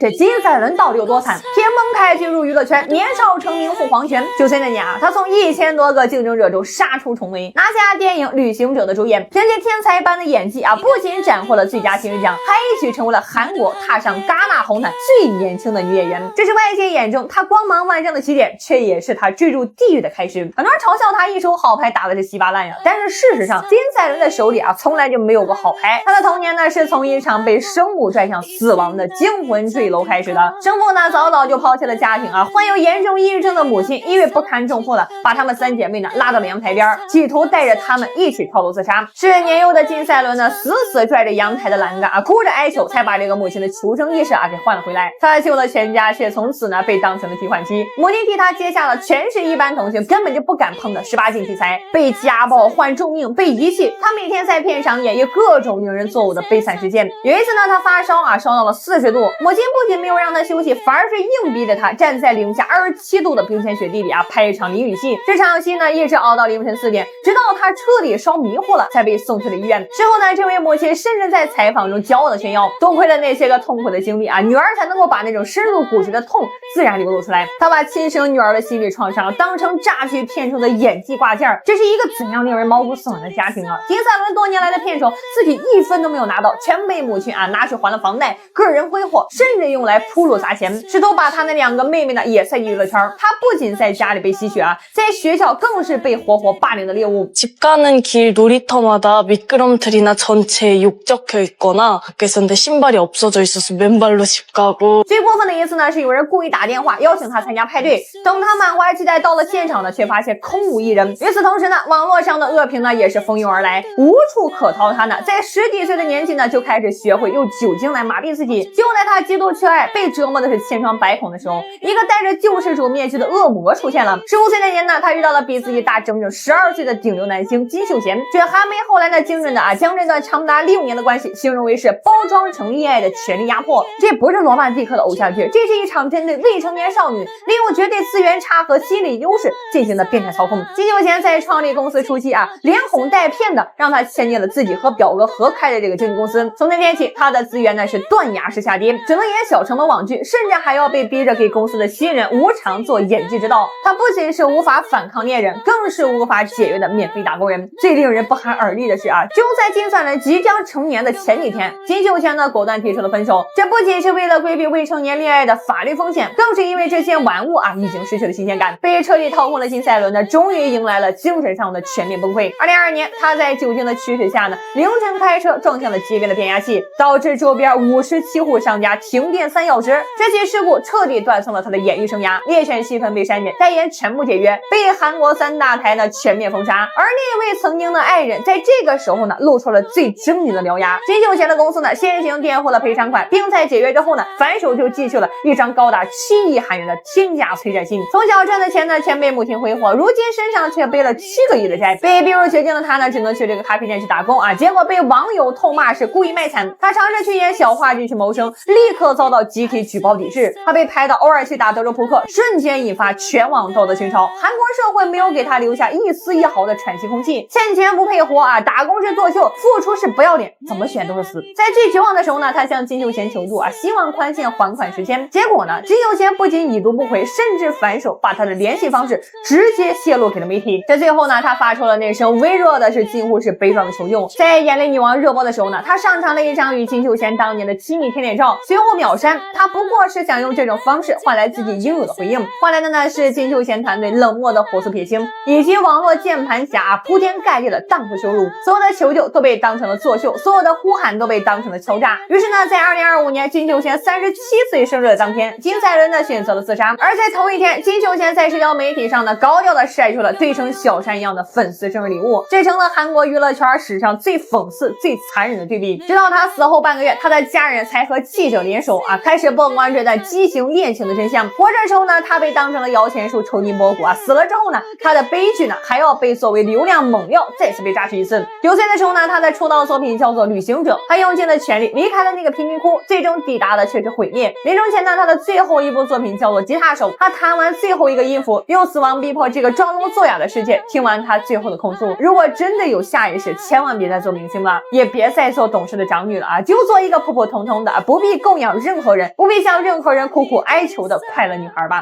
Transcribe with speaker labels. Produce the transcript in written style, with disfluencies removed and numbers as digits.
Speaker 1: 这金赛纶到底有多惨？铁蒙开进入娱乐圈，年少成名赴黄泉。9岁那年啊，他从1000多个竞争者中杀出重围，拿下电影《旅行者》的主演，凭借天才般的演技啊，不仅斩获了最佳新人奖，还一举成为了韩国踏上戛纳红毯最年轻的女演员。这是外界眼中她光芒万丈的起点，却也是她坠入地狱的开始。很多人嘲笑她一手好牌打的是稀巴烂呀，但是事实上，金赛纶的手里啊，从来就没有过好牌。她的童年呢，是从一场被生物拽向死亡的惊魂坠楼开始的。生父呢，早早就抛弃了家庭啊，患有严重抑郁症的母亲因为不堪重负了，把她们3姐妹呢拉到了阳台边，企图带着她们一起跳楼自杀。是年幼的金赛纶呢，死拽着阳台的栏杆啊，哭着哀求，才把这个母亲的求生意识啊给换了回来。他救了全家，却从此呢被当成了提款机。母亲替他接下了全是一般同学根本就不敢碰的18禁题材，被家暴、患重病、被遗弃。他每天在片场演绎各种令人作呕的悲惨事件。有一次呢，他发烧啊，烧到了40度，母亲不仅没有让他休息，反而是硬逼着他站在零下27度的冰天雪地里啊，拍一场淋雨戏。这场戏呢，一直熬到凌晨4点，直到他彻底烧迷糊了，才被送去了医院。之后呢，这位母亲甚至在采访中骄傲的炫耀，多亏了那些个痛苦的经历啊，女儿才能够把那种深入骨髓的痛自然流露出来。他把亲生女儿的心理创伤当成榨取片酬的演技挂件，这是一个怎样令人毛骨悚然的家庭啊！金赛纶多年来的片酬自己1分都没有拿到，全被母亲啊拿去还了房贷、个人挥霍，甚至用来铺路砸钱，试图把他那2个妹妹呢也塞进娱乐圈。他不仅在家里被吸血啊，在学校更是被活活霸凌的猎物。
Speaker 2: 집 가는 길 놀이터마다 미끄럼틀이나 전체에 욕 적혀있거나 밖에서 근데 신발이 없어져 있어서 맨발로 집 가고。
Speaker 1: 最过分的一次呢，是有人故意打电话邀请他参加派对，等他满怀期待到了现场呢，却发现空无一人。与此同时呢，网络上的恶评呢也是蜂拥而来，无处可逃。他呢在10几岁的年纪呢就开始学会用酒精来麻痹自己。就在他极度缺爱、被折磨的是千疮百孔的时候，一个带着救世主面具的恶魔出现了。15岁那年呢，他遇到了比自己大整整12岁的顶流男星金秀贤，这韩媒后来呢惊人的啊，将这段长达6年的关系形容为是包装成恋爱的权力压迫。这不是罗曼蒂克的偶像剧，这是一场针对未成年少女利用绝对资源差和心理优势进行的变态操控。金秀贤在创立公司初期啊，连哄带骗的让他签进了自己和表哥合开的这个经纪公司。从那天起，他的资源呢是断崖式下跌，只能演小成本网剧，甚至还要被逼着给公司的新人无偿做演技指导。他不仅是无法反抗恋人，更是无法解约的免费打工人。最令人不寒而栗的是啊，就在金赛纶即将成年的前几天，金秀贤呢果断提出了分手。这不仅是为了规避未成年恋爱的法律风险，更是因为这些玩物啊已经失去了新鲜感。被彻底掏空的金赛纶呢，终于迎来了精神上的全面崩溃。2022年，他在酒精的驱使下呢，凌晨开车撞向了街边的变压器，导致周边57户商家停电3小时。这起事故彻底断送了他的演艺生涯，猎犬戏份被删减，代言全部解约，被韩国3大台呢全面封杀。而另一位曾经的爱人，在这个时候呢，露出了最狰狞的獠牙。金秀贤的公司呢，先行垫付了赔偿款，并在解约之后呢，反手就寄去了一张高达7亿韩元的天价催债信。从小赚的钱呢，全被母亲挥霍，如今身上却背了7个亿的债。被逼入绝境的他呢，只能去这个咖啡店去打工啊，结果被网友痛骂是故意卖惨。他尝试去演小话剧去谋生，立刻遭到集体举报抵制。他被拍到偶尔去打德州扑克，瞬间引发全网道德群嘲。韩国社会没有给他留下一丝一毫的喘息空气，欠钱不配活啊，打工是作秀，付出是不要脸，怎么选都是死。在最绝望的时候呢，他向金秀贤求助啊，希望宽限还款时间。结果呢，金秀贤不仅已读不回，甚至反手把他的联系方式直接泄露给了媒体。在最后呢，他发出了那声微弱的是近乎是悲壮的求救。在眼泪女王热播的时候呢，他上传了一张与金秀贤当年的亲密贴脸照，随后秒删。他不过是想用这种方式换来自己应有的回应，换来的呢是金秀贤团队冷漠的火速撇清，以及网络键盘侠铺天盖地的荡妇羞辱。所有的求救都被当成了作秀，所有的呼喊都被当成了敲诈。于是呢，在2025年金秀贤37岁生日的当天，金赛纶呢选择了自杀。而在同一天，金秀贤在社交媒体上呢高调的晒出了堆成小山一样的粉丝生日礼物，这成了韩国娱乐圈史上最讽刺、最残忍的对比。直到他死后半个月，他的家人才和记者联手啊，开始曝光这段畸形恋情情的真相。活着时候呢，他被当成了摇钱树抽筋剥骨啊，死了之后呢，他的悲剧呢还要被作为流量猛料再次被炸出一次。9岁的时候呢，他的出道作品叫做《旅行者》，他用尽了全力离开了那个贫民窟，最终抵达的却是毁灭。临终前呢，他的最后一部作品叫做《吉他手》，他弹完最后一个音符，用死亡逼迫这个装聋作哑的世界听完他最后的控诉。如果真的有下一世，千万别再做明星了，也别再做懂事的长女了啊，就做一个普普通通的，不必供养任何人，不必向任何人苦苦哀求的快乐女孩吧。